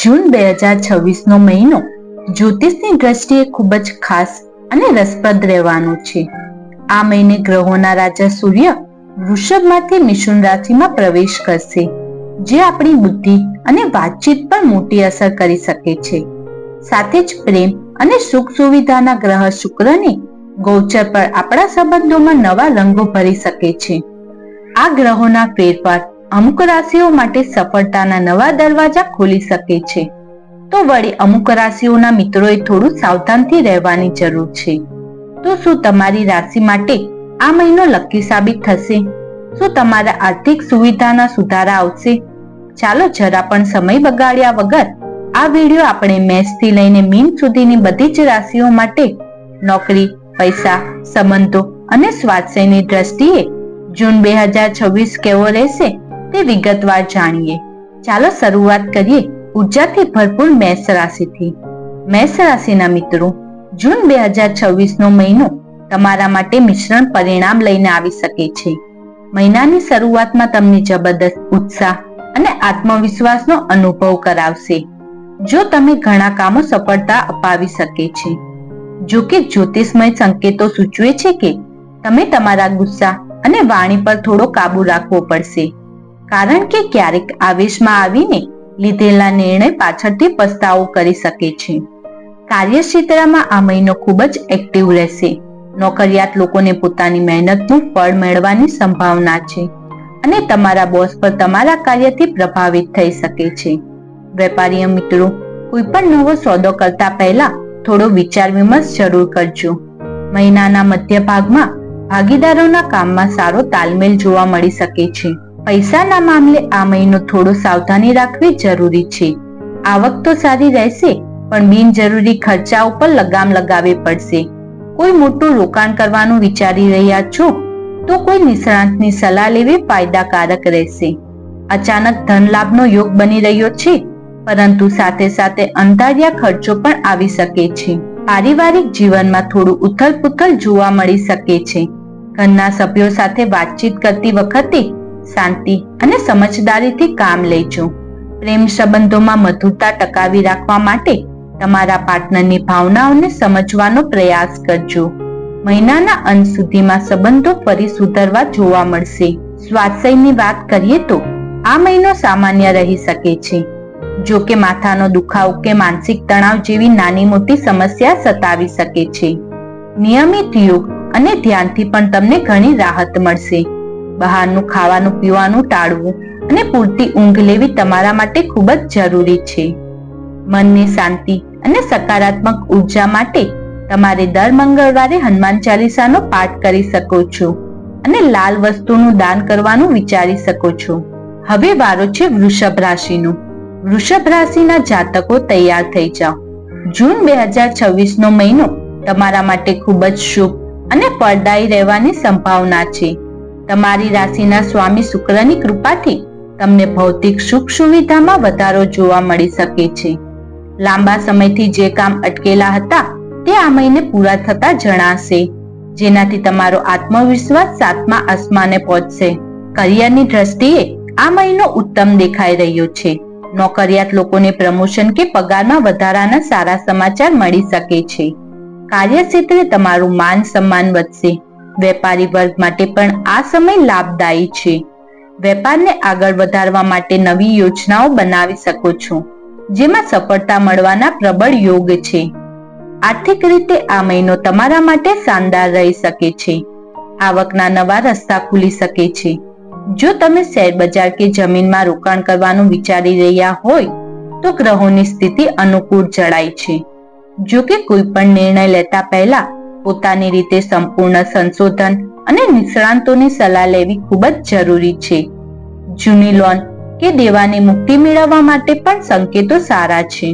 જૂન 2026 મહિનો જ્યોતિષની દ્રષ્ટિએ ખૂબ જ ખાસ અને રસપ્રદ રહેવાનો છે. આ મહિને ગ્રહોના રાજા સૂર્ય વૃષભમાંથી મિથુન રાશિમાં પ્રવેશ કરશે, જે આપણી બુદ્ધિ અને વાતચીત પર મોટી અસર કરી શકે છે. સાથે જ પ્રેમ અને સુખ સુવિધાના ગ્રહ શુક્રની ગોચર પર આપણા સંબંધોમાં નવા રંગો ભરી શકે છે. આ ગ્રહોના ફેરફાર અમુક રાશિઓ માટે સફળતાના નવા દરવાજા ખોલી શકે છે, તો વળી અમુક રાશિઓના મિત્રોએ થોડું સાવધાનથી રહેવાની જરૂર છે. તો શું તમારી રાશિ માટે આ મહિનો લકી સાબિત થશે? શું તમારા આર્થિક સુવિધાના સુધારા આવશે? ચાલો જરા પણ સમય બગાડ્યા વગર આ વિડીયો આપણે મેષથી લઈને મીન સુધીની બધી જ રાશિઓ માટે નોકરી, પૈસા, સંબંધો અને સ્વાસ્થ્યની દ્રષ્ટિએ જૂન 2026 કેવો રહેશે તે વિગતવાર જાણીએ. ચાલો શરૂઆત કરીએ ઉર્જાથી ભરપૂર મેષ રાશિથી. મેષ રાશિના મિત્રો, જૂન 2026 મહિનો તમારા માટે મિશ્રણ પરિણામ લઈને આવી શકે છે. મહિનાની શરૂઆતમાં તમને જબરદસ્ત ઉત્સાહ અને આત્મવિશ્વાસનો અનુભવ કરાવશે, જો તમે ઘણા કામો સફળતા અપાવી શકે છે. જો કે જ્યોતિષમય સંકેતો સૂચવે છે કે તમે તમારા ગુસ્સા અને વાણી પર થોડો કાબુ રાખવો પડશે, કારણ કે ક્યારેક આવેશમાં આવીને લીધેલા નિર્ણય પાછળથી પસ્તાવો કરી શકે છે. કાર્યક્ષેત્રમાં આ મહિનો ખૂબ જ એક્ટિવ રહેશે. નોકરિયાત લોકોને પોતાની મહેનતનું ફળ મેળવવાની સંભાવના છે અને તમારા બોસ પર તમારા કાર્યથી પ્રભાવિત થઈ શકે છે. વેપારીઓ મિત્રો, કોઈ પણ નવો સોદો કરતા પહેલા થોડો વિચાર વિમર્શ જરૂર કરજો. મહિનાના મધ્ય ભાગમાં ભાગીદારોના કામમાં સારો તાલમેલ જોવા મળી શકે છે. પૈસાના મામલે આ મહિનો થોડો સાવધાની રાખવી જરૂરી છે. આવક તો સારી રહેશે, પણ બિનજરૂરી ખર્ચા ઉપર લગામ લગાવવી પડશે. કોઈ મોટું રોકાણ કરવાનું વિચારી રહ્યા છો તો કોઈ નિષ્ણાતની સલાહ લેવી ફાયદાકારક રહેશે. અચાનક ધન લાભનો યોગ બની રહ્યો છે, પરંતુ સાથે સાથે અંધારિયા ખર્ચો પણ આવી શકે છે. પારિવારિક જીવનમાં થોડું ઉથલ-પુથલ જોવા મળી શકે છે. ઘરના સભ્યો સાથે વાતચીત કરતી વખતે શાંતિ અને સમજદારીથી કામ લેજો. પ્રેમ સંબંધોમાં મધુરતા ટકાવી રાખવા માટે તમારા પાર્ટનરની ભાવનાઓને સમજવાનો પ્રયાસ કરજો. મહિનાના અંત સુધીમાં સંબંધો ફરી સુધરવા જોવા મળશે. સ્વાસ્થ્યની વાત કરીએ તો આ મહિનો સામાન્ય રહી શકે છે. જો કે માથાનો દુખાવો કે માનસિક તણાવ જેવી નાની મોટી સમસ્યા સતાવી શકે છે. નિયમિત યોગ અને ધ્યાનથી પણ તમને ઘણી રાહત મળશે. બહારનું ખાવાનું પીવાનું ટાળવું અને પૂરતી ઊંઘ લેવી તમારા માટે ખૂબ જ જરૂરી છે. મનની શાંતિ અને સકારાત્મક ઉર્જા માટે તમારે દર મંગળવારે હનુમાન ચાલીસાનો પાઠ કરી શકો છો અને લાલ વસ્તુનું દાન કરવાનું વિચારી શકો છો. હવે વારો છે વૃષભ રાશિનો. વૃષભ રાશિના જાતકો તૈયાર થઈ જાઓ. જૂન 2026 મહિનો તમારા માટે ખૂબ જ શુભ અને ફળદાયી રહેવાની સંભાવના છે. તમારી રાશિના સ્વામી શુક્રની કૃપાથી તમને ભૌતિક સુખ સુવિધામાં વધારો જોવા મળી શકે છે. લાંબા સમયથી જે કામ અટકેલા હતા તે આ મહિને પૂરા થતા જણાશે, જેનાથી તમારો આત્મવિશ્વાસ 7મા આસમાને પહોંચશે. કરિયરની દ્રષ્ટિએ આ મહિનો ઉત્તમ દેખાઈ રહ્યો છે. નોકરિયાત લોકોને પ્રમોશન કે પગારમાં વધારાના સારા સમાચાર મળી શકે છે. કાર્યક્ષેત્રે તમારું માન સન્માન વધશે. વેપારી વર્ગ માટે પણ આ સમય લાભદાયી છે. વેપારને આગળ વધારવા માટે નવી યોજનાઓ બનાવી શકો છો, જેમાં સફળતા મળવાના પ્રબળ યોગ છે. આર્થિક રીતે આ મહિનો તમારા માટે શાનદાર રહી શકે છે. આવકના નવા રસ્તા ખુલી શકે છે. જો તમે શેર બજાર કે જમીનમાં રોકાણ કરવાનું વિચારી રહ્યા હોય તો ગ્રહોની સ્થિતિ અનુકૂળ જણાય છે. જો કે કોઈ પણ નિર્ણય લેતા પહેલા પોતાની રીતે સંપૂર્ણ સંશોધન અને નિષ્ણાતોની સલાહ લેવી ખૂબ જ જરૂરી છે. જૂની લોન કે દેવાની મુક્તિ મેળવવા માટે પણ સંકેતો સારા છે.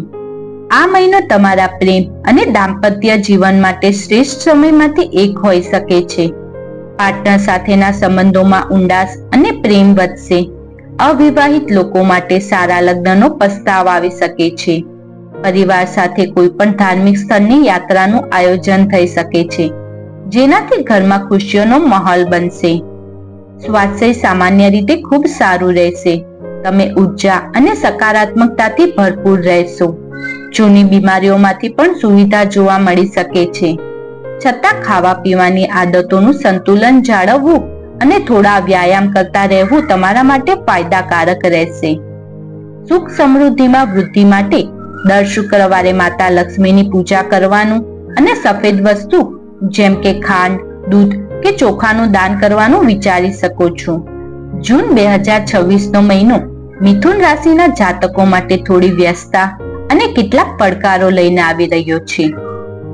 આ મહિનો તમારા પ્રેમ અને દાંપત્ય જીવન માટે શ્રેષ્ઠ સમયમાંથી એક હોઈ શકે છે. પાર્ટનર સાથેના સંબંધોમાં ઊંડાશ અને પ્રેમ વધશે. અવિવાહિત લોકો માટે સારા લગ્નનો પ્રસ્તાવ આવી શકે છે. પરિવાર સાથે કોઈ પણ ધાર્મિક સ્થળની યાત્રાનું આયોજન થઈ શકે છે, જેનાથી ઘરમાં ખુશીઓનો માહોલ બનશે. સ્વાસ્થ્ય સામાન્ય રીતે ખૂબ સારું રહેશે. તમે ઉર્જા અને સકારાત્મકતાથી ભરપૂર રહેશો. જૂની બીમારીઓમાંથી પણ સુવિધા જોવા મળી શકે છે. છતાં ખાવા પીવાની આદતોનું સંતુલન જાળવવું અને થોડા વ્યાયામ કરતા રહેવું તમારા માટે ફાયદાકારક રહેશે. સુખ સમૃદ્ધિમાં વૃદ્ધિ માટે દર શુક્રવારે માતા લક્ષ્મીની પૂજા કરવાનું અને સફેદ વસ્તુ જેમ કે ખાંડ, દૂધ કે ચોખાનું દાન કરવાનું વિચારી શકો છો. જૂન 2026 મહિનો મિથુન રાશિના જાતકો માટે થોડી વ્યસ્તતા અને કેટલાક પડકારો લઈને આવી રહ્યો છે.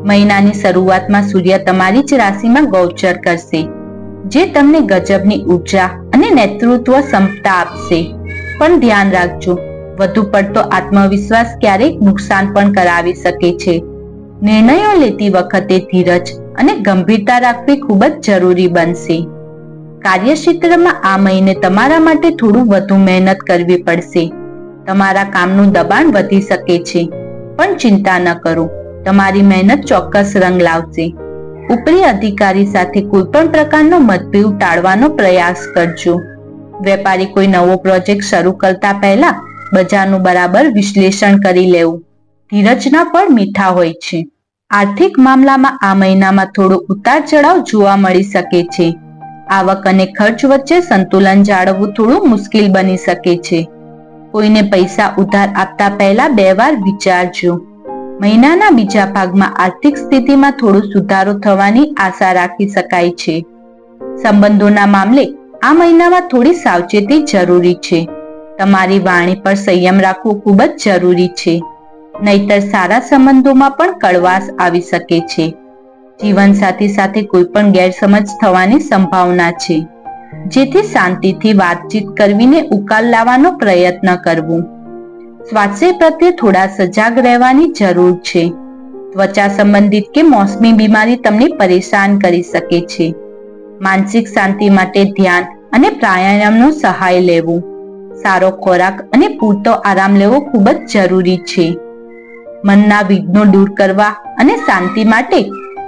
મહિનાની શરૂઆતમાં સૂર્ય તમારી જ રાશિમાં ગોચર કરશે, જે તમને ગજબની ઉર્જા અને નેતૃત્વ ક્ષમતા આપશે. પણ ધ્યાન રાખજો, વધુ પડતો આત્મવિશ્વાસ ક્યારેક નુકસાન પણ કરાવી શકે છે. નિર્ણયો લેતી વખતે ધીરજ અને ગંભીરતા રાખવી ખૂબ જ જરૂરી બનશે. કાર્યક્ષેત્રમાં આ મહિને તમારા માટે થોડું વધુ મહેનત કરવી પડશે. તમારા કામનું દબાણ વધી શકે છે, પણ ચિંતા ન કરો, તમારી મહેનત ચોક્કસ રંગ લાવશે. ઉપરી અધિકારી સાથે કોઈ પણ પ્રકારનો મતભેદ ટાળવાનો પ્રયાસ કરજો. વેપારી કોઈ નવો પ્રોજેક્ટ શરૂ કરતા પહેલા બજારનું બરાબર વિશ્લેષણ કરી લેવું. ધીરજના ફળ મીઠા હોય છે. આર્થિક મામલામાં આ મહિનામાં થોડો ઉતાર ચઢાવ જોવા મળી શકે છે. આવક અને ખર્ચ વચ્ચે સંતુલન જાળવવું થોડું મુશ્કેલ બની શકે છે. કોઈને પૈસા ઉધાર આપતા પહેલા 2 વાર વિચારજો. મહિનાના બીજા ભાગમાં આર્થિક સ્થિતિમાં થોડો સુધારો થવાની આશા રાખી શકાય છે. સંબંધોના મામલે આ મહિનામાં થોડી સાવચેતી જરૂરી છે. તમારી વાણી પર સંયમ રાખવો ખૂબ જ જરૂરી છે, નહીતર સારા સંબંધોમાં પણ કડવાશ આવી શકે છે. જીવનસાથી સાથે કોઈ પણ ગેરસમજ થવાની સંભાવના છે, જેથી શાંતિથી વાતચીત કરવીને ઉકેલ લાવવાનો પ્રયત્ન કરવો. સ્વાસ્થ્ય પ્રત્યે થોડા સજાગ રહેવાની જરૂર છે. ત્વચા સંબંધિત કે મોસમી બીમારી તમને પરેશાન કરી શકે છે. માનસિક શાંતિ માટે ધ્યાન અને પ્રાણાયામનો સહાય લેવો. સારો ખોરાક અને પૂરતો આરામ લેવો ખૂબ જ જરૂરી છે. મનના વિઘ્નો દૂર કરવા અને શાંતિ માટે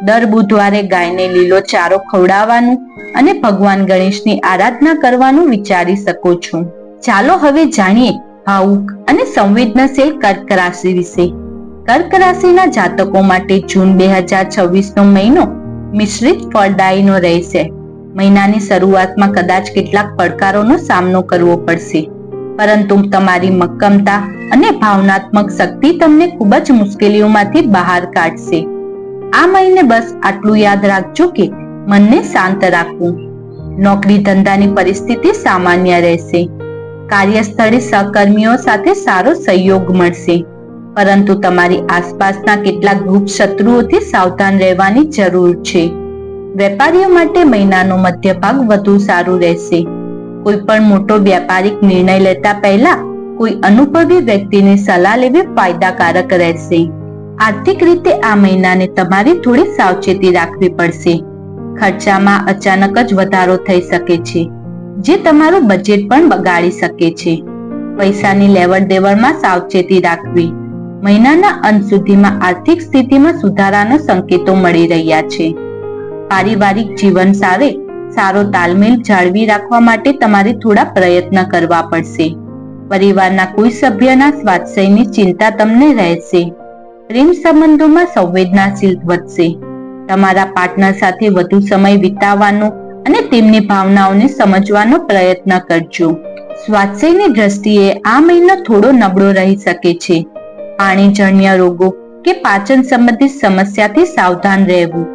દર બુધવારે ગાયને લીલો ચારો ખવડાવવાનું અને ભગવાન ગણેશની આરાધના કરવાનું વિચારી શકો છો. ચાલો હવે જાણીએ ભાવુક અને સંવેદનશીલ કર્ક રાશિ વિશે. કર્ક રાશિના જાતકો માટે જૂન 2026 મહિનો મિશ્રિત ફળદાયીનો રહેશે. મહિનાની શરૂઆતમાં કદાચ કેટલાક પડકારોનો સામનો કરવો પડશે, પરંતુ તમારી મક્કમતા અને ભાવનાત્મક શક્તિ તમને ખૂબ જ મુશ્કેલીઓમાંથી બહાર કાઢશે. આ મહિને બસ આટલું યાદ રાખજો કે મનને શાંત રાખવું. નોકરી ધંધાની પરિસ્થિતિ સામાન્ય રહેશે. કાર્યસ્થળે સહકર્મીઓ સાથે સારો સહયોગ મળશે, પરંતુ તમારી આસપાસના કેટલાક ગુપ્ત શત્રુઓથી સાવધાન રહેવાની જરૂર છે. વેપારીઓ માટે મહિનાનો મધ્ય ભાગ વધુ સારું રહેશે. કોઈ પણ મોટો વ્યાપારિક નિર્ણય લેતા પહેલા કોઈ અનુભવી વ્યક્તિની સલાહ લેવી ફાયદાકારક રહેશે. આર્થિક રીતે આ મહિનાને તમારે થોડી સાવચેતી રાખવી પડશે. ખર્ચામાં અચાનક જ વધારો થઈ શકે છે, જે તમારું બજેટ પણ બગાડી શકે છે. પૈસાની લેવડ દેવડમાં સાવચેતી રાખવી. મહિનાના અંત સુધીમાં આર્થિક સ્થિતિમાં સુધારાના સંકેતો મળી રહ્યા છે. પારિવારિક જીવન સાથે સારો તાલમેલ જાળવી રાખવા માટે તમારે થોડા પ્રયત્ન કરવા પડશે. પરિવારના કોઈ સભ્યના સ્વાસ્થ્યની ચિંતા તમને રહેશે. પ્રેમ સંબંધોમાં સંવેદનાશીલ વધશે. તમારા પાર્ટનર સાથે વધુ સમય વિતાવવાનો અને તેમની ભાવનાઓને સમજવાનો પ્રયત્ન કરજો. સ્વાસ્થ્યની દ્રષ્ટિએ આ મહિનો થોડો નબળો રહી શકે છે. પાણીજન્ય રોગો કે પાચન સંબંધિત સમસ્યાથી સાવધાન રહેવું.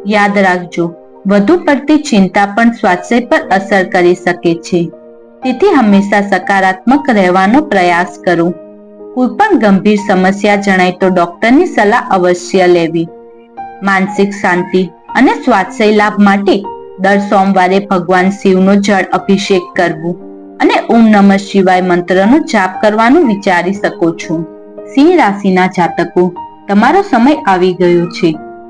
યાદ રાખજો, વધુ પડતી ચિંતા પણ સ્વાસ્થ્ય પર અસર કરી શકે છે. તેથી હંમેશા સકારાત્મક રહેવાનો પ્રયાસ કરો. કોઈ પણ ગંભીર સમસ્યા જણાય તો ડોક્ટરની સલાહ અવશ્ય લેવી. માનસિક શાંતિ અને સ્વાસ્થ્ય લાભ માટે દર સોમવારે ભગવાન શિવનો જળ અભિષેક કરવું અને ઓમ નમઃ શિવાય મંત્રનો જાપ કરવાનું વિચારી શકો છો. સિંહ રાશિના જાતકો, તમારો સમય આવી ગયો છે.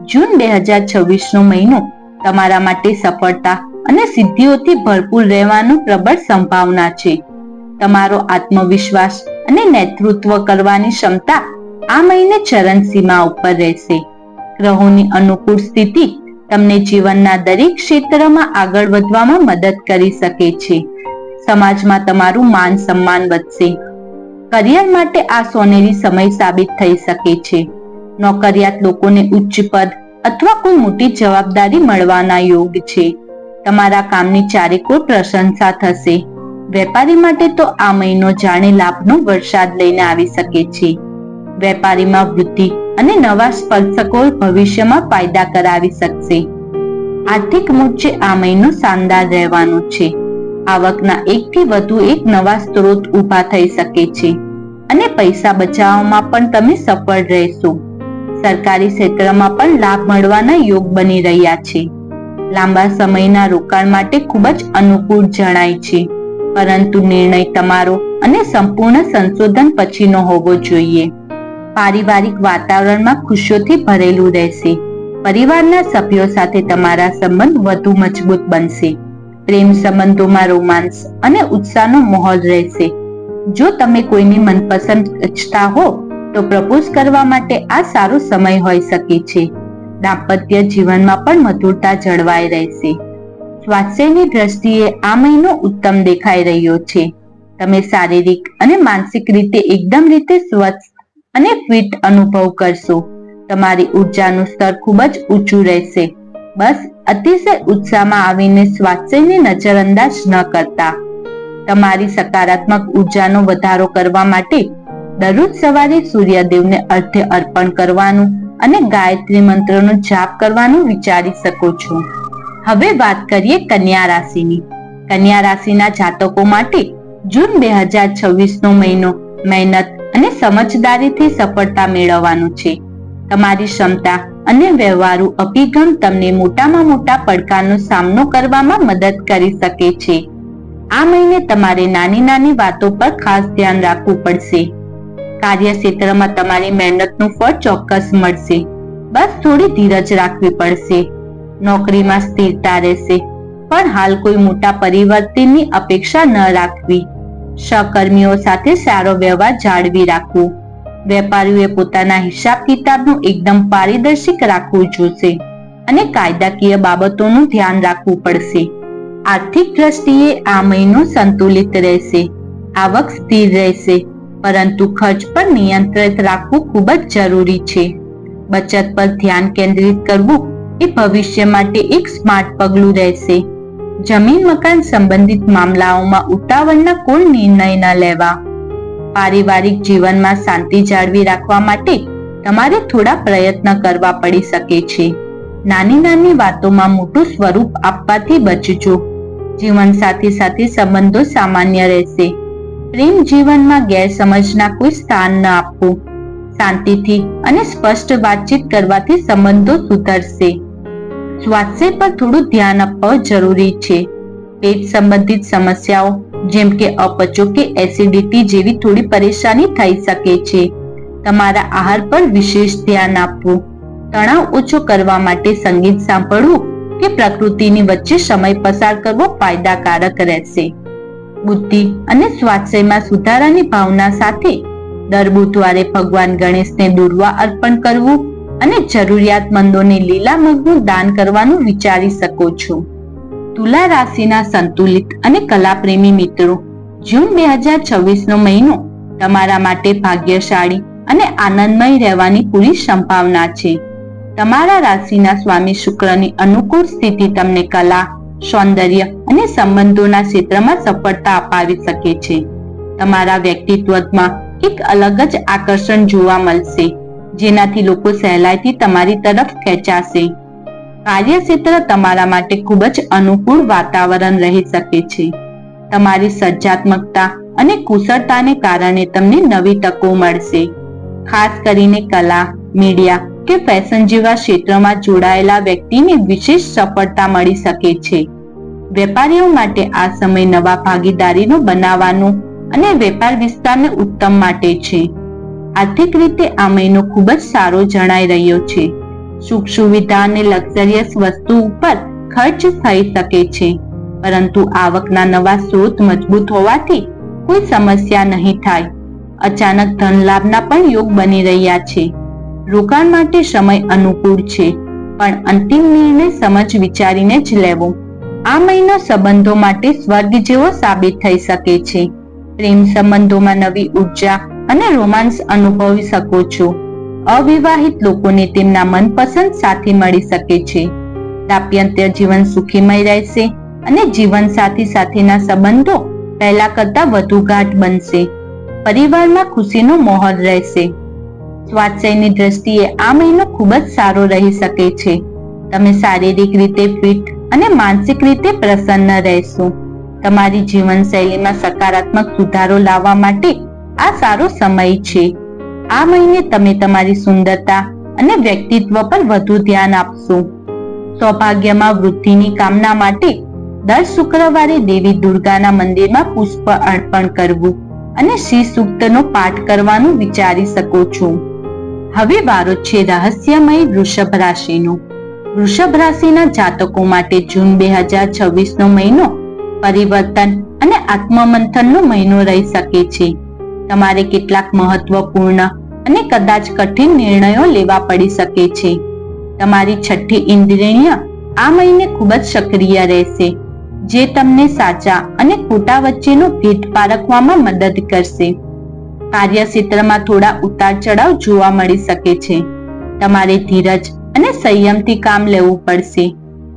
જૂન 2026 મહિનો તમારા માટે સફળતા અને સિદ્ધિઓથી ભરપૂર રહેવાની પ્રબળ સંભાવના છે. તમારો આત્મવિશ્વાસ અને નેતૃત્વ કરવાની ક્ષમતા આ મહિને ચરમસીમા ઉપર રહેશે. ગ્રહોની અનુકૂળ સ્થિતિ તમને જીવનના દરેક ક્ષેત્રમાં આગળ વધવામાં મદદ કરી શકે છે. સમાજમાં તમારું માન સન્માન વધશે. કરિયર માટે આ સોનેરી સમય સાબિત થઈ શકે છે. નોકરિયાત લોકોને ઉચ્ચ પદ અથવા કોઈ મોટી જવાબદારી મળવાના યોગ છે. તમારા કામની ચારેકોર પ્રશંસા થશે. વેપારી માટે તો આ મહિનો જાણે લાભનો વરસાદ લઈને આવી શકે છે. વેપારીમાં વૃદ્ધિ અને નવા સ્પર્શકો ભવિષ્યમાં ફાયદા કરાવી શકશે. આર્થિક મોરચે આ મહિનો શાનદાર રહેવાનો છે. આવકના એકથી વધુ એક નવા સ્ત્રોત ઊભા થઈ શકે છે અને પૈસા બચાવવામાં પણ તમે સફળ રહેશો. સરકારી ક્ષેત્રમાં પણ લાભ મળવાના યોગ બની રહ્યા છે. લાંબા સમયના રોકાણ માટે ખૂબ જ અનુકૂળ જણાય છે, પરંતુ નિર્ણય તમારો અને સંપૂર્ણ સંશોધન પછીનો હોવો જોઈએ. પારિવારિક વાતાવરણમાં ખુશીઓથી ભરેલું રહેશે. પરિવારના સભ્યો સાથે તમારા સંબંધ વધુ મજબૂત બનશે. પ્રેમ સંબંધોમાં રોમાંસ અને ઉત્સાહનો માહોલ રહેશે. જો તમે કોઈની મનપસંદ ઈચ્છતા હો તો પ્રપોઝ કરવા માટે આ સારો સમય હોઈ શકે છે. દાંપત્ય જીવનમાં પણ મધુરતા જળવાઈ રહેશે. સ્વાસ્થ્યની દ્રષ્ટિએ આ મહિનો ઉત્તમ દેખાઈ રહ્યો છે. તમે શારીરિક અને માનસિક રીતે એકદમ રીતે સ્વસ્થ અને ફિટ અનુભવ કરશો. તમારી ઉર્જાનું સ્તર ખૂબ જ ઊંચું રહેશે. બસ અતિશય ઉત્સાહમાં આવીને સ્વાસ્થ્યને નજરઅંદાજ ન કરતા. તમારી સકારાત્મક ઉર્જાનો વધારો કરવા માટે દરરોજ સવારે સૂર્યદેવને અર્ઘ્ય અર્પણ કરવાનું અને ગાયત્રી મંત્રનો જાપ કરવાનું વિચારી શકો છો. હવે વાત કરીએ કન્યા રાશિની. કન્યા રાશિના જાતકો માટે જૂન 2026 નો મહિનો મહેનત અને સમજદારીથી સફળતા મેળવવાનું છે. તમારી ક્ષમતા અને વ્યવહારુ અભિગમ તમને મોટામાં મોટા પડકારનો સામનો કરવામાં મદદ કરી શકે છે. આ મહિને તમારે નાની નાની વાતો પર ખાસ ધ્યાન રાખવું પડશે. કાર્યક્ષેત્રમાં તમારી મહેનતનું ફળ ચોક્કસ મળશે. બસ થોડી ધીરજ રાખવી પડશે. નોકરીમાં સ્થિરતા રહેશે, પણ હાલ કોઈ મોટા પરિવર્તનની અપેક્ષા ન રાખવી. સહકર્મીઓ સાથે સારો વ્યવહાર જાળવી રાખવો. વેપારીઓએ પોતાના હિસાબ કિતાબનું એકદમ પારદર્શિક રાખવું જોશે અને કાયદાકીય બાબતોનું ધ્યાન રાખવું પડશે. આર્થિક દ્રષ્ટિએ આ મહિનો સંતુલિત રહેશે. આવક સ્થિર રહેશે, પરંતુ ખર્ચ પર નિયંત્રિત રાખવું ખૂબ જ જરૂરી છે. બચત પર ધ્યાન કેન્દ્રિત કરવું એ ભવિષ્ય માટે એક સ્માર્ટ પગલું રહેશે. જમીન મકાન સંબંધિત મામલાઓમાં ઉતાવળના કોઈ નિર્ણય ન લેવા. પારિવારિક જીવનમાં શાંતિ જાળવી રાખવા માટે તમારે થોડા પ્રયત્ન કરવા પડી શકે છે. નાની નાની વાતોમાં મોટું સ્વરૂપ આપવાથી બચજો. જીવનસાથી સાથે સંબંધો સામાન્ય રહેશે. પ્રેમ જીવનમાં ગેરસમજના કોઈ સ્થાન ન આપવું. શાંતિથી અને સ્પષ્ટ વાતચીત કરવાથી સંબંધો સુધરશે. સ્વાસ્થ્ય પર થોડું ધ્યાન આપવું જરૂરી છે. પેટ સંબંધિત સમસ્યાઓ જેમ કે અપચો કે એસિડિટી જેવી થોડી પરેશાની થઈ શકે છે. તમારા આહાર પર વિશેષ ધ્યાન આપવું. તણાવ ઓછો કરવા માટે સંગીત સાંભળવું કે પ્રકૃતિની વચ્ચે સમય પસાર કરવો ફાયદાકારક રહેશે. બુદ્ધિ અને સ્વાસ્થ્યમાં સુધારાની ભાવના સાથે દર બુધવારે ભગવાન ગણેશને દૂર્વા અર્પણ કરવું અને જરૂરિયાતમંદોને લીલા મગનું દાન કરવાનું વિચારી શકો છો. તુલા રાશિના સંતુલિત અને કલાપ્રેમી મિત્રો, જૂન 2026 નો મહિનો તમારા માટે ભાગ્યશાળી અને આનંદમય રહેવાની પૂરી સંભાવના છે. તમારા રાશિના સ્વામી શુક્રની અનુકૂળ સ્થિતિ તમને કલા, સૌંદર્ય અને સંબંધોના ક્ષેત્રમાં સફળતા અપાવી શકે છે. તમારા વ્યક્તિત્વમાં એક અલગ જ આકર્ષણ જોવા મળશે, જેનાથી લોકો સહેલાઈથી તમારી તરફ ખેંચાશે. કાર્યક્ષેત્ર તમારા માટે ખૂબ જ અનુકૂળ વાતાવરણ રહી શકે છે. તમારી સર્જનાત્મકતા અને કુશળતાને કારણે તમને નવી તકો મળશે. ખાસ કરીને કલા, મીડિયા કે ફેશન જેવા ક્ષેત્રમાં જોડાયેલા વ્યક્તિને વિશેષ સફળતા મળી શકે છે. વેપારીઓ માટે આ સમય નવા ભાગીદારીનો બનાવવાનો અને વેપાર વિસ્તારને ઉત્તમ માટે છે. આર્થિક રીતે આ મહિનો ખૂબ જ સારો જણાઈ રહ્યો છે. સુખ સુવિધા અને લક્ઝરિયસ વસ્તુ ઉપર ખર્ચ થઈ શકે છે, પરંતુ આવકના નવા સ્ત્રોત મજબૂત હોવાથી કોઈ સમસ્યા નહીં થાય. અચાનક ધન લાભના પણ યોગ બની રહ્યા છે. રોકાણ માટે સમય અનુકૂળ છે, પણ અંતિમ નિર્ણય સમજ વિચારીને જ લેવો. આ મહિનો સંબંધો માટે સ્વર્ગ જેવો સાબિત થઈ શકે છે. પ્રેમ સંબંધોમાં નવી ઉર્જા અને રોમાંસ અનુભવી શકો છો. અવિવાહિત લોકોને તેમના મનપસંદ સાથી મળી શકે છે. દાંપત્ય જીવન સુખીમય રહેશે અને જીવનસાથી સાથેના સંબંધો પહેલા કરતા વધુ ગાઢ બનશે. પરિવારમાં ખુશીનો માહોલ રહેશે. સ્વાસ્થ્યની દ્રષ્ટિએ આ મહિનો ખૂબ જ સારો રહી શકે છે. તમે શારીરિક રીતે ફિટ અને માનસિક રીતે પ્રસન્ન રહેશો. તમારી જીવનશૈલીમાં સકારાત્મક સુધારો લાવવા માટે આ સારો સમય છે. આ મહિને તમે તમારી સુંદરતા અને વ્યક્તિત્વ પર વધુ ધ્યાન આપશો. સૌભાગ્યમાં વૃદ્ધિની કામના માટે દર શુક્રવારે દેવી દુર્ગાના મંદિરમાં પુષ્પ અર્પણ કરવું અને શ્રી સૂક્તનો પાઠ કરવાનું વિચારી શકો છો. હવે વારો છે રહસ્યમય વૃષભ રાશિનો. વૃષભ રાશિના જાતકો માટે જૂન 2026 મહિનો પરિવર્તન અને આત્મમંથનનો મહિનો રહી શકે છે. તમારે કેટલાક મહત્વપૂર્ણ અને કદાચ કઠિન નિર્ણયો લેવા પડી શકે છે. તમારી છઠ્ઠી ઇન્દ્રિય આ મહિને ખૂબ જ સક્રિય રહેશે, જે તમને સાચા અને ખોટા વચ્ચેનો ભેદ પારખવામાં મદદ કરશે. કાર્યક્ષેત્રમાં થોડા ઉતાર ચઢાવ જોવા મળી શકે છે. તમારે ધીરજ અને સંયમથી કામ લેવું પડશે.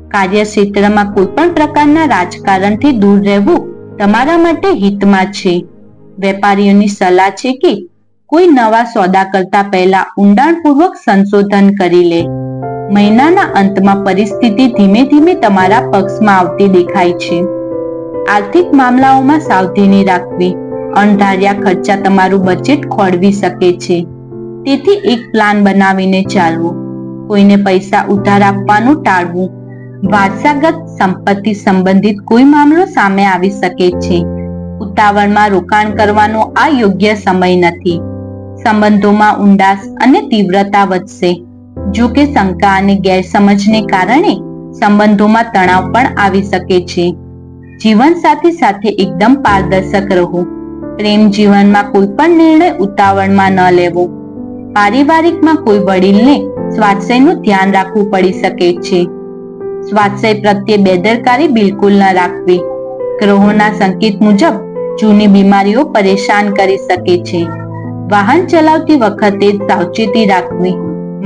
કાર્યક્ષેત્રમાં કોઈ પણ પ્રકારના રાજકારણથી દૂર રહેવું તમારા માટે હિતમાં છે. વેપારીઓની સલાહ છે કે કોઈ નવા સોદા કરતા પહેલા ઊંડાણપૂર્વક સંશોધન કરી લે. મહિનાના અંતમાં પરિસ્થિતિ ધીમે ધીમે તમારા પક્ષમાં આવતી દેખાય છે. આર્થિક મામલાઓમાં સાવધાની રાખવી. અણધાર્યા ખર્ચા તમારું બજેટ ખોળવી શકે છે. તેથી એક પ્લાન બનાવીને ચાલવું. કોઈને પૈસા ઉધાર આપવાનું ટાળવું. વારસાગત સંપત્તિ સંબંધિત કોઈ મામલો સામે આવી શકે છે. ઉતાવળમાં રોકાણ કરવાનો આ યોગ્ય સમય નથી. સંબંધોમાં ઊંડાશ અને તીવ્રતા વધશે. જો કે શંકા અને ગેરસમજને કારણે સંબંધોમાં તણાવ પણ આવી શકે છે. જીવનસાથી સાથે એકદમ પારદર્શક રહો. પ્રેમ જીવનમાં કોઈ પણ નિર્ણય ઉતાવળમાં ન લેવો. પારિવારિકમાં કોઈ વડીલને સ્વાસ્થ્યનું ધ્યાન રાખવું પડી શકે છે. સ્વાસ્થ્ય પ્રત્યે બેદરકારી બિલકુલ ન રાખવી. ગ્રહોના સંકેત મુજબ જૂની બીમારીઓ પરેશાન કરી શકે છે. વાહન ચલાવતી વખતે સાવચેતી રાખવી.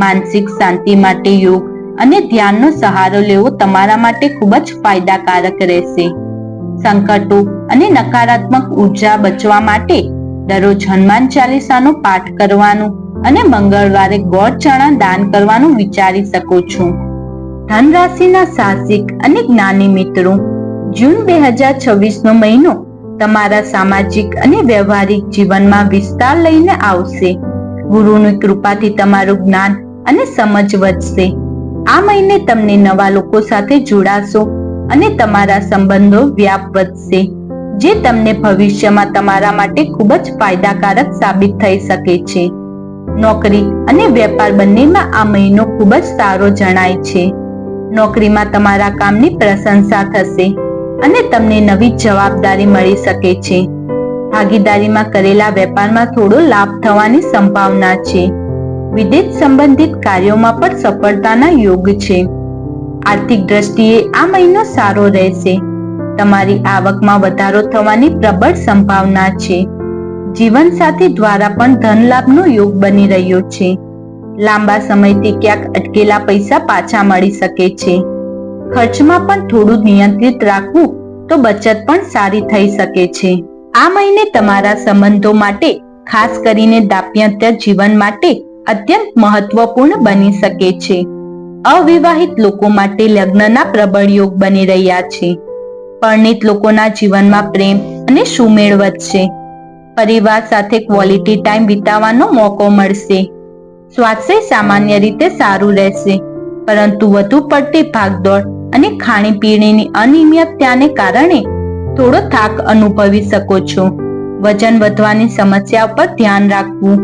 માનસિક શાંતિ માટે યોગ અને ધ્યાનનો સહારો લેવો તમારા માટે ખૂબ જ ફાયદાકારક રહેશે. સંકટો અને નકારાત્મક ઉર્જા બચવા માટે દરરોજ હનુમાન ચાલીસાનો પાઠ કરવાનું અને મંગળવારે ગોળ ચણા દાન કરવાનું વિચારી શકો છો. ધન રાશિના સાહસિક અને જ્ઞાની મિત્રો, જૂન 2026 મહિનો તમારા સામાજિક અને વ્યવહારિક જીવનમાં વિસ્તાર લઈને આવશે. ગુરુની કૃપાથી તમારું જ્ઞાન અને સમજ વધશે. આ મહિને તમને નવા લોકો સાથે જોડાશો અને તમારા સંબંધો વ્યાપ વધશે, જે તમને ભવિષ્યમાં તમારા માટે ખૂબ જ ફાયદાકારક સાબિત થઈ શકે છે. નોકરી અને વેપાર બંનેમાં આ મહિનો ખૂબ જ સારો જણાય છે. નોકરીમાં તમારા કામની પ્રશંસા થશે અને તમને નવી જવાબદારી મળી શકે છે. ભાગીદારીમાં કરેલા વેપારમાં થોડો લાભ થવાની સંભાવના છે. વિદેશ સંબંધિત કાર્યોમાં પણ સફળતાના યોગ છે. આર્થિક દ્રષ્ટિએ આ મહિનો સારો રહેશે. તમારી આવકમાં વધારો થવાની પ્રબળ સંભાવના છે. જીવનસાથી દ્વારા પણ ધન લાભનો યોગ બની રહ્યો છે. લાંબા સમયથી ક્યાંક અટકેલા પૈસા પાછા મળી શકે છે. ખર્ચમાં પણ થોડું નિયંત્રિત રાખવું તો બચત પણ સારી થઈ શકે છે. આ મહિને તમારા સંબંધો માટે, ખાસ કરીને દાંપત્ય જીવન માટે અત્યંત મહત્વપૂર્ણ બની શકે છે. અવિવાહિત લોકો માટે લગ્નના પ્રબળ યોગ બની રહ્યા છે. પરણિત લોકોના જીવનમાં પ્રેમ અને સુમેળ વધશે. પરિવાર સાથે ક્વોલિટી ટાઈમ વિતાવવાનો મોકો મળશે. સ્વાસ્થ્ય સામાન્ય રીતે સારું રહેશે, પરંતુ વધુ પડતી ભાગદોડ અને ખાણીપીણીની અનિયમિતતાને કારણે થોડો થાક અનુભવી શકો છો. વજન વધવાની સમસ્યા પર ધ્યાન રાખવું.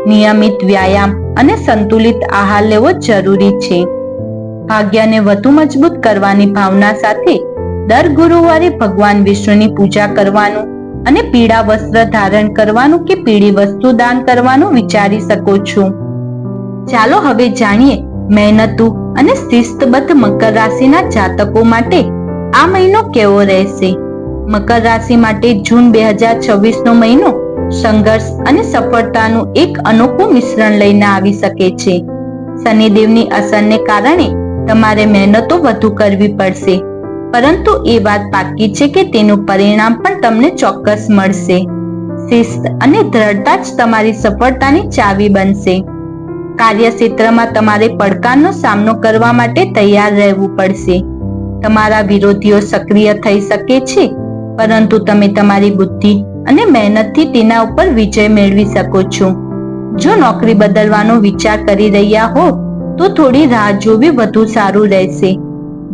નિયમિત વ્યાયામ અને સંતુલિત આહાર લેવો જરૂરી છે. ભાગ્યને વધુ મજબૂત કરવાની ભાવના સાથે દર ગુરુવારે ભગવાન વિષ્ણુની પૂજા કરવાનું અને પીળા વસ્ત્ર ધારણ કરવાનું કે પીળી વસ્તુ દાન કરવાનું વિચારી શકો છો. ચાલો હવે જાણીએ મહેનતુ અને શિસ્તબદ્ધ મકર રાશિના જાતકો માટે આ મહિનો કેવો રહેશે? મકર રાશિ માટે જૂન 2026 નો મહિનો સંઘર્ષ અને સફળતાનું એક અનોખું મિશ્રણ લઈને આવી શકે છે. શનિદેવની અસરને કારણે તમારે મહેનતો વધુ કરવી પડશે, પરંતુ એ વાત પાકી છે કે તેનું પરિણામ પણ તમને ચોક્કસ મળશે. શિસ્ત અને દ્રઢતા જ તમારી સફળતાની ચાવી બનશે. કાર્યક્ષેત્રમાં તમારે પડકારનો સામનો કરવા માટે તૈયાર રહેવું પડશે. તમારા વિરોધીઓ સક્રિય થઈ શકે છે, પરંતુ તમે તમારી બુદ્ધિ અને મહેનતથી તેના ઉપર વિજય મેળવી શકો છો. જો નોકરી બદલવાનો વિચાર કરી રહ્યા હો તો થોડી રાહ જોવી વધુ સારું રહેશે.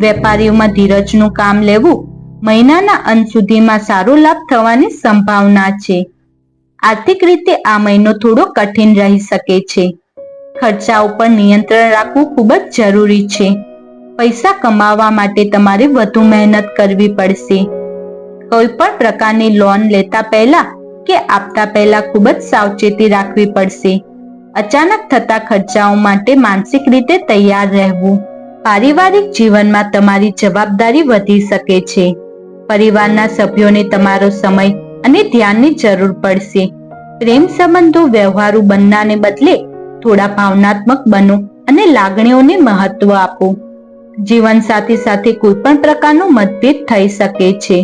વેપારીઓમાં ધીરજનું કામ લેવું. મહિનાના અંત સુધીમાં સારો લાભ થવાની સંભાવના છે. આર્થિક રીતે આ મહિનો થોડો કઠિન રહી શકે છે. ખર્ચા ઉપર નિયંત્રણ રાખવું ખૂબ જ જરૂરી છે. પૈસા કમાવા માટે તમારે વધુ મહેનત કરવી પડશે. કોઈ પણ પ્રકારની લોન લેતા પહેલા કે આપતા પહેલા ખૂબ જ સાવચેતી રાખવી પડશે. અચાનક થતા ખર્ચાઓ માટે માનસિક રીતે તૈયાર રહેવું. પારિવારિક જીવનમાં તમારી જવાબદારી વધી શકે છે. પરિવારના સભ્યોને તમારો સમય અને ધ્યાનની જરૂર પડશે. પ્રેમ સંબંધો વ્યવહારુ બનવાને બદલે થોડા ભાવનાત્મક બનો અને લાગણીઓને મહત્વ આપો. જીવનસાથી સાથે કોઈ પણ પ્રકારનો મતભેદ થઈ શકે છે.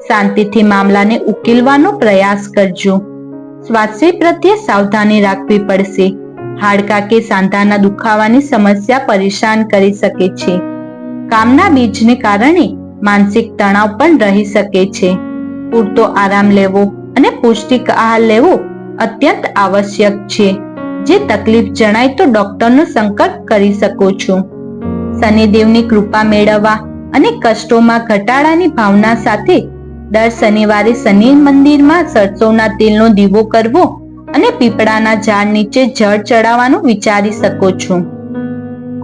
શાંતિથી મામલાને ઉકેલવાનો પ્રયાસ કરજો. સ્વાસ્થ્ય પ્રત્યે સાવધાની રાખવી પડશે. હાડકાં કે સાંધાના દુખાવાની સમસ્યા પરેશાન કરી શકે છે. કામના બીજને કારણે માનસિક તણાવ પણ રહી શકે છે. પૂરતો આરામ લેવો અને પૌષ્ટિક આહાર લેવો અત્યંત આવશ્યક છે. જે તકલીફ જણાય તો ડોક્ટરનો સંપર્ક કરી શકો છો. શનિદેવની કૃપા મેળવવા અને કષ્ટોમાં ઘટાડાની ભાવના સાથે દર શનિવારે શનિ મંદિરમાં સરસોના તેલનો દીવો કરવો અને પીપળાના ઝાડ નીચે જળ ચડાવવાનું વિચારી શકો છો.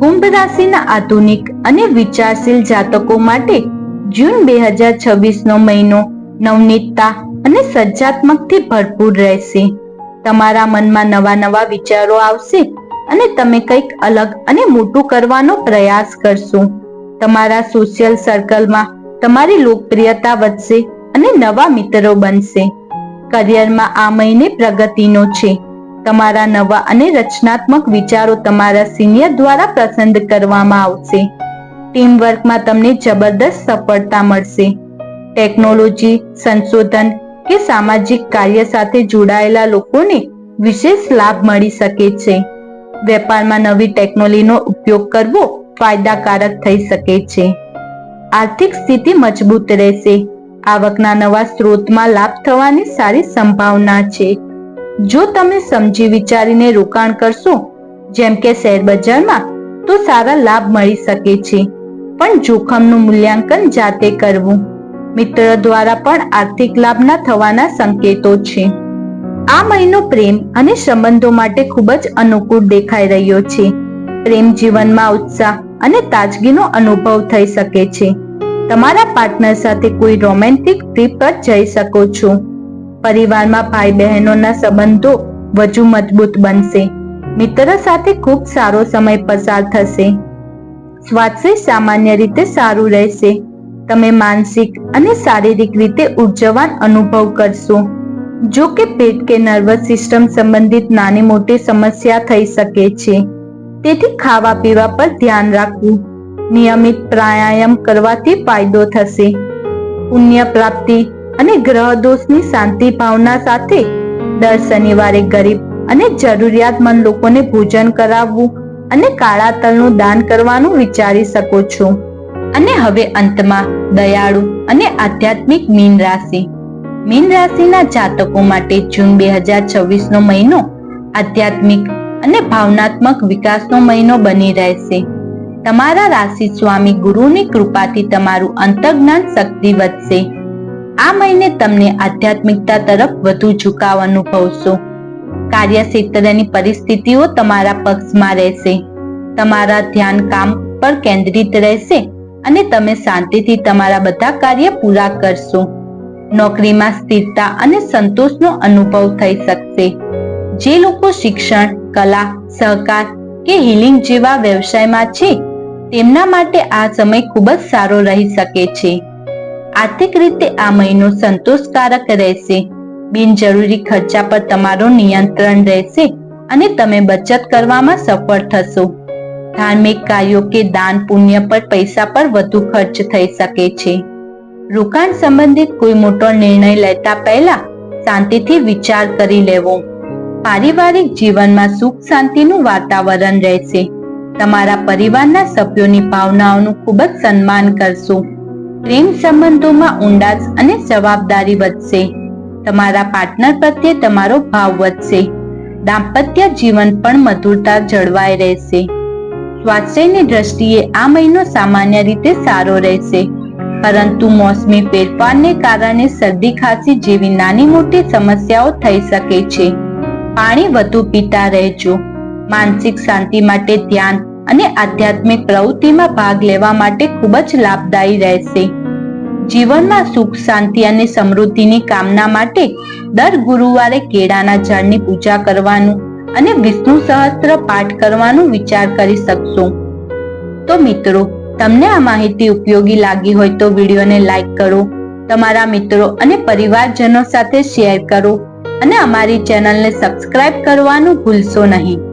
કુંભ રાશિના આધુનિક અને વિચારશીલ જાતકો માટે જૂન 2026 નો મહિનો નવનીતતા અને સર્જનાત્મકથી ભરપૂર રહેશે. તમારા મનમાં નવા નવા વિચારો આવશે અને તમે કંઈક અલગ અને મોટું કરવાનો પ્રયાસ કરશો. તમારા સોશિયલ સર્કલમાં તમારી લોકપ્રિયતા વધશે અને નવા મિત્રો બનશે. કરિયરમાં આ મહિને પ્રગતિનો છે. તમારા નવા અને રચનાત્મક વિચારો તમારા સિનિયર દ્વારા પસંદ કરવામાં આવશે. ટીમ વર્કમાં તમને જબરદસ્ત સફળતા મળશે. ટેકનોલોજી, સંશોધન કે સામાજિક કાર્ય સાથે જોડાયેલા લોકોને વિશેષ લાભ મળી શકે છે. વેપારમાં નવી ટેકનોલોજીનો ઉપયોગ કરવો ફાયદાકારક થઈ શકે છે. આર્થિક સ્થિતિ મજબૂત રહેશે. આવકના નવા સ્ત્રોતમાં લાભ થવાની સારી સંભાવના છે. જો તમે સમજી વિચારીને રોકાણ કરશો, જેમ કે શેર બજારમાં, તો સારા લાભ મળી શકે છે, પણ જોખમનું મૂલ્યાંકન જાતે કરવું. મિત્ર દ્વારા પણ આર્થિક લાભના થવાના સંકેતો છે. આ મહિનો પ્રેમ અને સંબંધો માટે ખૂબ જ અનુકૂળ દેખાઈ રહ્યો છે. પ્રેમ જીવનમાં ઉત્સાહ અને તાજગીનો અનુભવ થઈ શકે છે. તમારા પાર્ટનર સાથે કોઈ રોમેન્ટિક ટ્રીપ પર જઈ શકો છો. પરિવારમાં ભાઈ બહેનોના સંબંધો વધુ મજબૂત બનશે. મિત્ર સાથે ખૂબ સારો સમય પસાર થશે. સ્વાસ્થ્ય સામાન્ય રીતે સારું રહેશે. તમે માનસિક અને શારીરિક રીતે ઉર્જાવાન અનુભવ કરશો. જો કે પેટ કે નર્વસ સિસ્ટમ સંબંધિત નાની મોટી સમસ્યા થઈ શકે છે. તેથી ખાવા પીવા પર ધ્યાન રાખવું. નિયમિત પ્રાણાયામ કરવાથી ફાયદો થશે. પુણ્ય પ્રાપ્તિ અને ગ્રહ દોષની શાંતિ ભાવના સાથે દર શનિવારે ગરીબ અને જરૂરિયાતમંદ લોકોને ભોજન કરાવવું અને કાળા તલનું દાન કરવાનું વિચારી શકો છો. અને હવે અંતમાં દયાળુ અને આધ્યાત્મિક મીન રાશિ. મીન રાશિના જાતકો માટે જૂન 2026 નો મહિનો આધ્યાત્મિક અને ભાવનાત્મક વિકાસનો મહિનો બની રહેશે. તમારા રાશિ સ્વામી ગુરુની કૃપાથી તમારું અંતર્જ્ઞાન શક્તિ વધશે. આ મહિને તમને આધ્યાત્મિકતા તરફ વધુ ઝુકાવ અનુભવશો. કાર્યક્ષેત્રની પરિસ્થિતિઓ તમારા પક્ષમાં રહેશે. તમારા ધ્યાન કામ પર કેન્દ્રિત રહેશે અને તમે શાંતિથી તમારા બધા કાર્ય પૂરા કરશો. નોકરીમાં સ્થિરતા અને સંતોષનો અનુભવ થઈ શકશે. જે લોકો શિક્ષણ, કલા, સહકાર કે હીલિંગ જેવા વ્યવસાયમાં છે તેમના માટે આ સમય ખૂબ જ સારો રહી શકે છે. આર્થિક રીતે આ મહિનો સંતોષકારક રહેશે. બિનજરૂરી ખર્ચા પર તમારું નિયંત્રણ રહેશે અને તમે બચત કરવામાં સફળ થશો. ધાર્મિક કાર્યો કે દાન પુણ્ય પર પૈસા પર વધુ ખર્ચ થઈ શકે છે. રોકાણ સંબંધિત કોઈ મોટો નિર્ણય લેતા પહેલા શાંતિથી વિચાર કરી લેવો. પારિવારિક જીવનમાં સુખ શાંતિનું વાતાવરણ રહેશે. તમારા પરિવારના સભ્યોની ભાવનાઓનું ખૂબ જ સન્માન કરશો. પ્રેમ સંબંધોમાં ઊંડાશ અને જવાબદારી વધશે. તમારા પાર્ટનર પ્રત્યે તમારો ભાવ વધશે. દાંપત્ય જીવન પણ મધુરતા જળવાઈ રહેશે. સ્વાસ્થ્યની દ્રષ્ટિએ આ મહિનો સામાન્ય રીતે સારો રહેશે, પરંતુ મોસમી ફેરફારને કારણે શરદી ખાંસી જેવી નાની મોટી સમસ્યાઓ થઈ શકે છે. પાણી વધુ પીતા રહેજો. માનસિક શાંતિ માટે ધ્યાન અને આધ્યાત્મિક પ્રવૃત્તિમાં ભાગ લેવા માટે ખૂબ જ લાભદાયી રહેશે. જીવનમાં સુખ શાંતિ અને સમૃદ્ધિની કામના માટે દર ગુરુવારે કેળાના ઝાડની પૂજા કરવાનું અને વિષ્ણુ સહસ્ત્ર પાઠ કરવાનું વિચાર કરી શકશો. તો મિત્રો, તમને આ માહિતી ઉપયોગી લાગી હોય તો વિડીયોને લાઈક કરો, તમારા મિત્રો અને પરિવારજનો સાથે શેર કરો અને અમારી ચેનલને સબસ્ક્રાઇબ કરવાનું ભૂલશો નહીં.